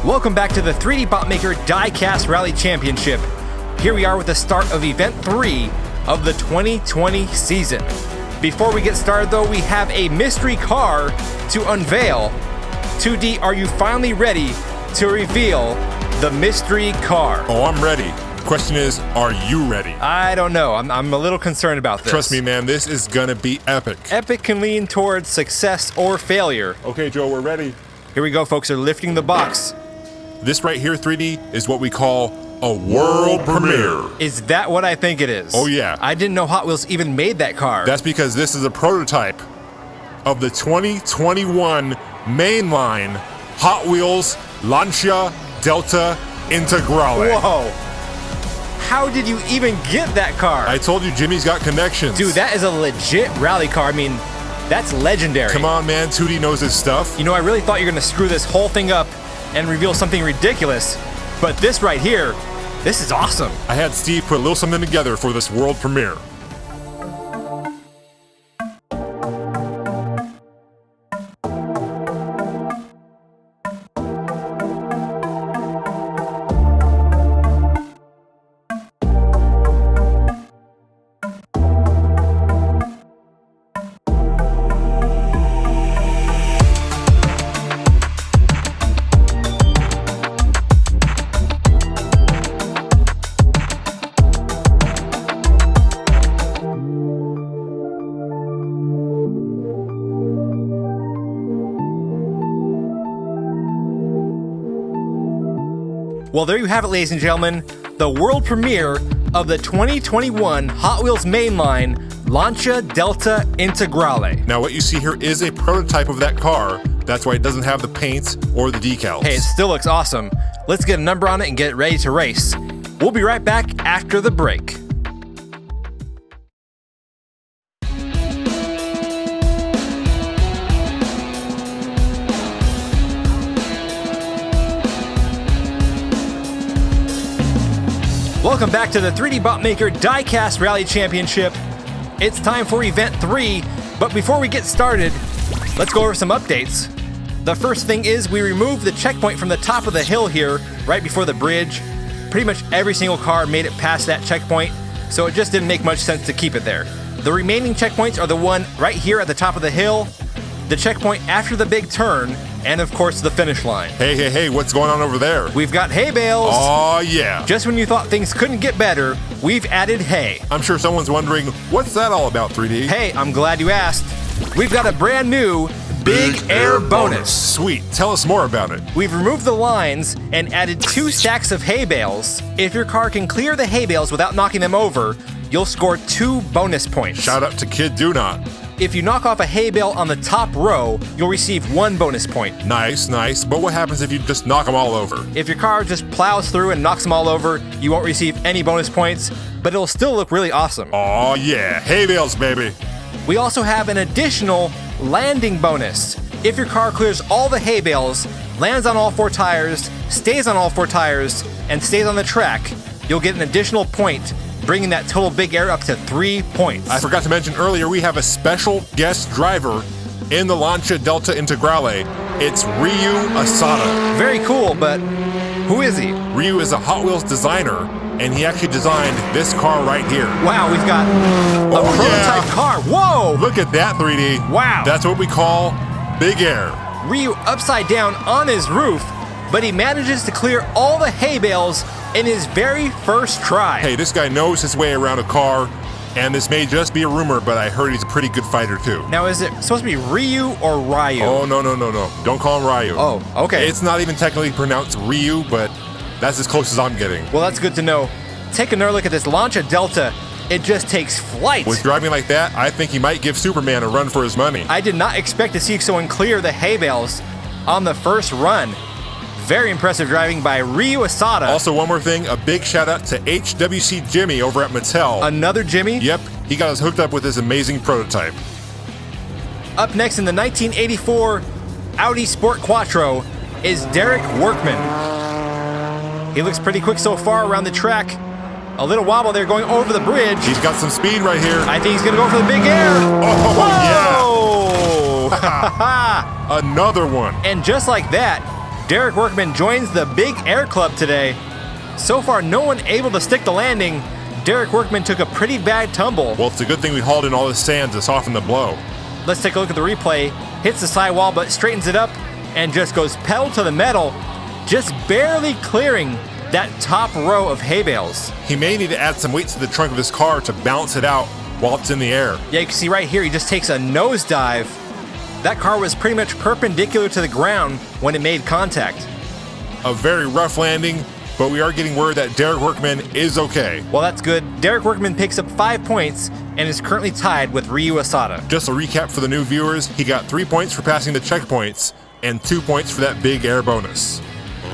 Welcome back to the 3D Botmaker Diecast Rally Championship. Here we are with the start of Event 3 of the 2020 season. Before we get started though, we have a mystery car to unveil. 2D, are you finally ready to reveal the mystery car? Oh, I'm ready. Question is, are you ready? I don't know. I'm a little concerned about this. Trust me, man, this is gonna be epic. Epic can lean towards success or failure. Okay, Joe, we're ready. Here we go, folks. They're lifting the box. This right here, 3D, is what we call a world premiere. Is that what I think it is? Oh, yeah. I didn't know Hot Wheels even made that car. That's because this is a prototype of the 2021 mainline Hot Wheels Lancia Delta Integrale. Whoa. How did you even get that car? I told you Jimmy's got connections. Dude, that is a legit rally car. I mean, that's legendary. Come on, man. 2D knows his stuff. You know, I really thought you were going to screw this whole thing up and reveal something ridiculous. But this right here, this is awesome. I had Steve put a little something together for this world premiere. Well, there you have it, ladies and gentlemen. The world premiere of the 2021 Hot Wheels mainline Lancia Delta Integrale. Now, what you see here is a prototype of that car. That's why it doesn't have the paint or the decals. Hey, it still looks awesome. Let's get a number on it and get it ready to race. We'll be right back after the break. Welcome back to the 3D Botmaker Diecast Rally Championship. It's time for Event 3, but before we get started, let's go over some updates. The first thing is we removed the checkpoint from the top of the hill here, right before the bridge. Pretty much every single car made it past that checkpoint, so it just didn't make much sense to keep it there. The remaining checkpoints are the one right here at the top of the hill, the checkpoint after the big turn, and of course the finish line. Hey, what's going on over there? We've got hay bales. Oh, yeah. Just when you thought things couldn't get better, we've added hay. I'm sure someone's wondering, what's that all about, 3D? Hey, I'm glad you asked. We've got a brand new Big Air bonus. Sweet. Tell us more about it. We've removed the lines and added 2 stacks of hay bales. If your car can clear the hay bales without knocking them over, you'll score 2 bonus points. Shout out to Kid Do Not. If you knock off a hay bale on the top row, you'll receive 1 bonus point. Nice. But what happens if you just knock them all over? If your car just plows through and knocks them all over, you won't receive any bonus points, but it'll still look really awesome. Oh, yeah. Hay bales, baby. We also have an additional landing bonus. If your car clears all the hay bales, lands on all 4 tires, stays on all 4 tires, and stays on the track, you'll get an additional point, bringing that total Big Air up to 3 points. I forgot to mention earlier, we have a special guest driver in the Lancia Delta Integrale. It's Ryu Asada. Very cool, but who is he? Ryu is a Hot Wheels designer, and he actually designed this car right here. Wow, we've got a prototype car. Whoa! Look at that, 3D. Wow. That's what we call Big Air. Ryu upside down on his roof, but he manages to clear all the hay bales in his very first try. Hey, this guy knows his way around a car, and this may just be a rumor, but I heard he's a pretty good fighter too. Now, is it supposed to be Ryu or Ryu? Oh, no. Don't call him Ryu. Oh, okay. It's not even technically pronounced Ryu, but that's as close as I'm getting. Well, that's good to know. Take another look at this Lancia Delta. It just takes flight. With driving like that, I think he might give Superman a run for his money. I did not expect to see someone clear the hay bales on the first run. Very impressive driving by Ryu Asada. Also, one more thing, a big shout out to HWC Jimmy over at Mattel. Another Jimmy? Yep, he got us hooked up with this amazing prototype. Up next in the 1984 Audi Sport Quattro is Derek Workman. He looks pretty quick so far around the track. A little wobble there going over the bridge. He's got some speed right here. I think he's going to go for the Big Air. Oh, yeah. Another one. And just like that, Derek Workman joins the Big Air Club today. So far, no one able to stick the landing. Derek Workman took a pretty bad tumble. Well, it's a good thing we hauled in all this sand to soften the blow. Let's take a look at the replay. Hits the sidewall, but straightens it up and just goes pedal to the metal, just barely clearing that top row of hay bales. He may need to add some weight to the trunk of his car to balance it out while it's in the air. Yeah, you can see right here, he just takes a nosedive. That car was pretty much perpendicular to the ground when it made contact. A very rough landing, but we are getting word that Derek Workman is okay. Well, that's good. Derek Workman picks up 5 points and is currently tied with Ryu Asada. Just a recap for the new viewers, he got 3 points for passing the checkpoints and 2 points for that big air bonus.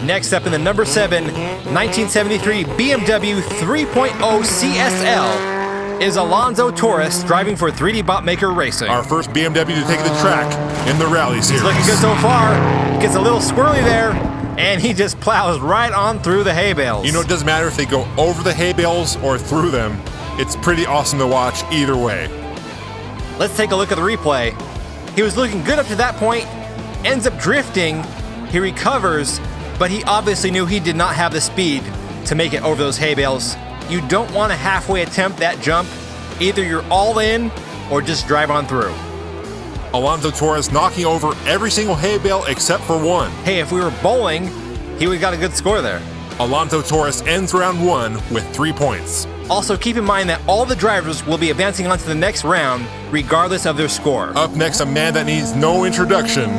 Next up in the number 7, 1973 BMW 3.0 CSL is Alonso Torres driving for 3D Botmaker Racing. Our first BMW to take the track in the rally series. He's looking good so far. Gets a little squirrely there, and he just plows right on through the hay bales. You know, it doesn't matter if they go over the hay bales or through them. It's pretty awesome to watch either way. Let's take a look at the replay. He was looking good up to that point, ends up drifting, he recovers, but he obviously knew he did not have the speed to make it over those hay bales. You don't want to halfway attempt that jump. Either you're all in or just drive on through. Alonso Torres knocking over every single hay bale except for one. Hey, if we were bowling, he would have got a good score there. Alonso Torres ends round 1 with 3 points. Also, keep in mind that all the drivers will be advancing on to the next round, regardless of their score. Up next, a man that needs no introduction,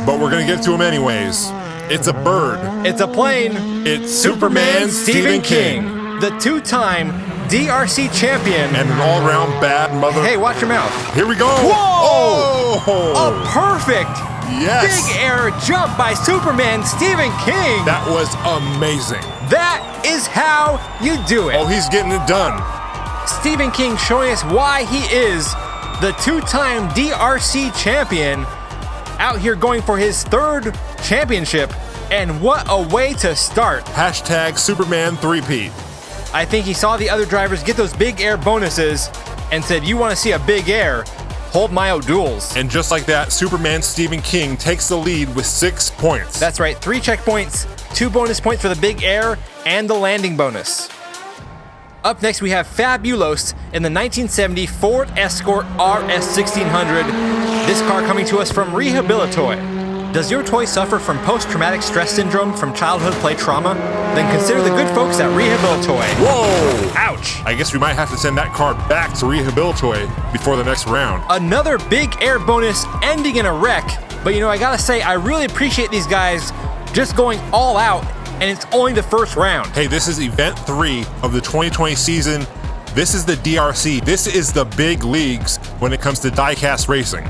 but we're going to get to him anyways. It's a bird. It's a plane. It's Superman Stephen King. The two-time DRC champion. And an all-around bad mother. Hey, watch your mouth. Here we go. Whoa! Oh! A perfect Yes. big air jump by Superman Stephen King. That was amazing. That is how you do it. Oh, he's getting it done. Stephen King showing us why he is the two-time DRC champion, out here going for his 3rd championship, and what a way to start. Hashtag Superman 3-peat. I think he saw the other drivers get those big air bonuses and said, you want to see a big air, hold my duels. And just like that, Superman Stephen King takes the lead with 6 points. That's right, 3 checkpoints, 2 bonus points for the big air, and the landing bonus. Up next, we have Fabulos in the 1970 Ford Escort RS 1600. This car coming to us from Rehabilitoy. Does your toy suffer from post-traumatic stress syndrome from childhood play trauma? Then consider the good folks at Rehabilitoy. Whoa! Ouch! I guess we might have to send that car back to Rehabilitoy before the next round. Another big air bonus ending in a wreck. But you know, I gotta say, I really appreciate these guys just going all out, and it's only the first round. Hey, this is event 3 of the 2020 season. This is the DRC. This is the big leagues when it comes to diecast racing.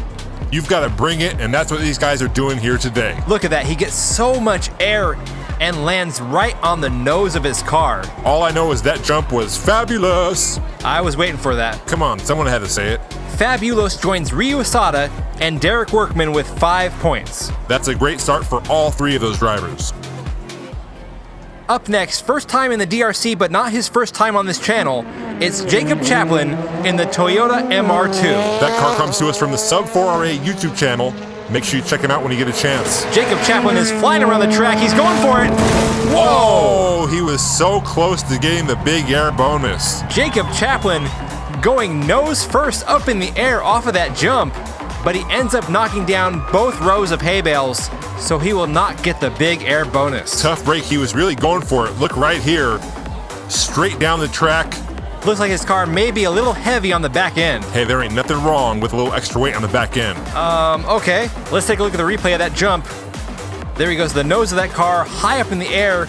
You've got to bring it, and that's what these guys are doing here today. Look at that. He gets so much air and lands right on the nose of his car. All I know is that jump was fabulous. I was waiting for that. Come on, someone had to say it. Fabulos joins Ryu Asada and Derek Workman with 5 points. That's a great start for all 3 of those drivers. Up next, first time in the DRC, but not his first time on this channel, it's Jacob Chaplin in the Toyota MR2. That car comes to us from the Sub4RA YouTube channel. Make sure you check him out when you get a chance. Jacob Chaplin is flying around the track. He's going for it. Whoa! He was so close to getting the big air bonus. Jacob Chaplin going nose first up in the air off of that jump, but he ends up knocking down both rows of hay bales, so he will not get the big air bonus. Tough break. He was really going for it. Look right here. Straight down the track. Looks like his car may be a little heavy on the back end. Hey, there ain't nothing wrong with a little extra weight on the back end. Okay. Let's take a look at the replay of that jump. There he goes, the nose of that car high up in the air.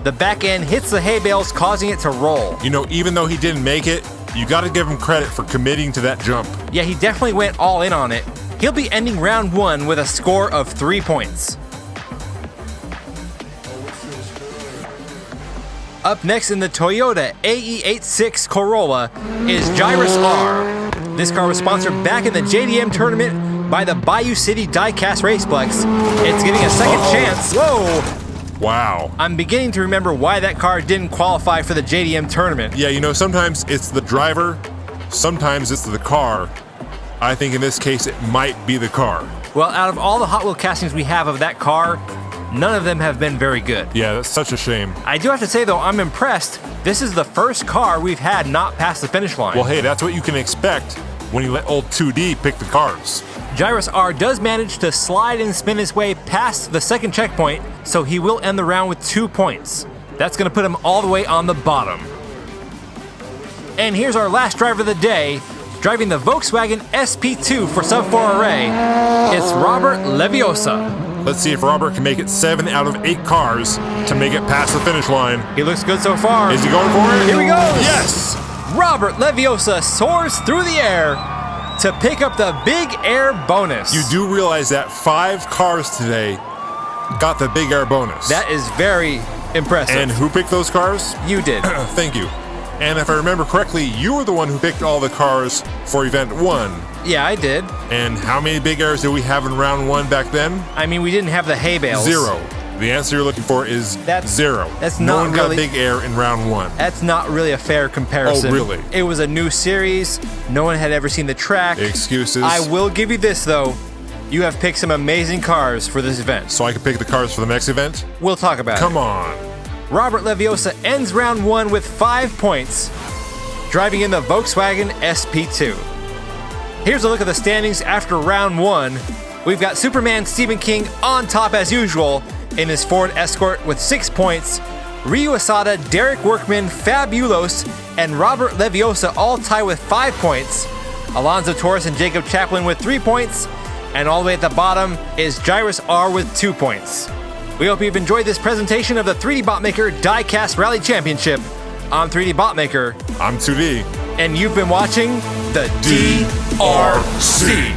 The back end hits the hay bales, causing it to roll. You know, even though he didn't make it, you got to give him credit for committing to that jump. Yeah, he definitely went all in on it. He'll be ending round 1 with a score of 3 points. Up next in the Toyota AE86 Corolla is Gyrus Lar. This car was sponsored back in the JDM tournament by the Bayou City Diecast Raceplex. It's getting a second chance. Whoa! Wow. I'm beginning to remember why that car didn't qualify for the JDM tournament. Yeah, you know, sometimes it's the driver, sometimes it's the car. I think in this case it might be the car. Well, out of all the Hot Wheel castings we have of that car, none of them have been very good. Yeah, that's such a shame. I do have to say, though, I'm impressed. This is the first car we've had not pass the finish line. Well, hey, that's what you can expect when you let old 2D pick the cars. Gyrus Lar does manage to slide and spin his way past the second checkpoint, so he will end the round with 2 points. That's going to put him all the way on the bottom. And here's our last driver of the day, driving the Volkswagen SP2 for Sub-4 Array. It's Robert Leviosa. Let's see if Robert can make it 7 out of 8 cars to make it past the finish line. He looks good so far. Is he going for it? Here he goes! Yes! Robert Leviosa soars through the air to pick up the Big Air bonus. You do realize that 5 cars today got the Big Air bonus. That is very impressive. And who picked those cars? You did. Thank you. And if I remember correctly, you were the one who picked all the cars for event 1. Yeah, I did. And how many Big Airs did we have in round 1 back then? I mean, we didn't have the hay bales. 0. The answer you're looking for is 0. That's no not one got really- Big Air in round 1. That's not really a fair comparison. Oh, really? It was a new series. No one had ever seen the track. Excuses. I will give you this, though. You have picked some amazing cars for this event. So I can pick the cars for the next event? We'll talk about Come it. on. Robert Leviosa ends round 1 with 5 points, driving in the Volkswagen SP2. Here's a look at the standings after round 1. We've got Superman Stephen King on top as usual in his Ford Escort with 6 points. Ryu Asada, Derek Workman, Fabulos, and Robert Leviosa all tie with 5 points. Alonzo Torres and Jacob Chaplin with 3 points. And all the way at the bottom is Gyrus Lar with 2 points. We hope you've enjoyed this presentation of the 3D Botmaker Diecast Rally Championship. I'm 3D Botmaker. I'm 2D. And you've been watching the DRC.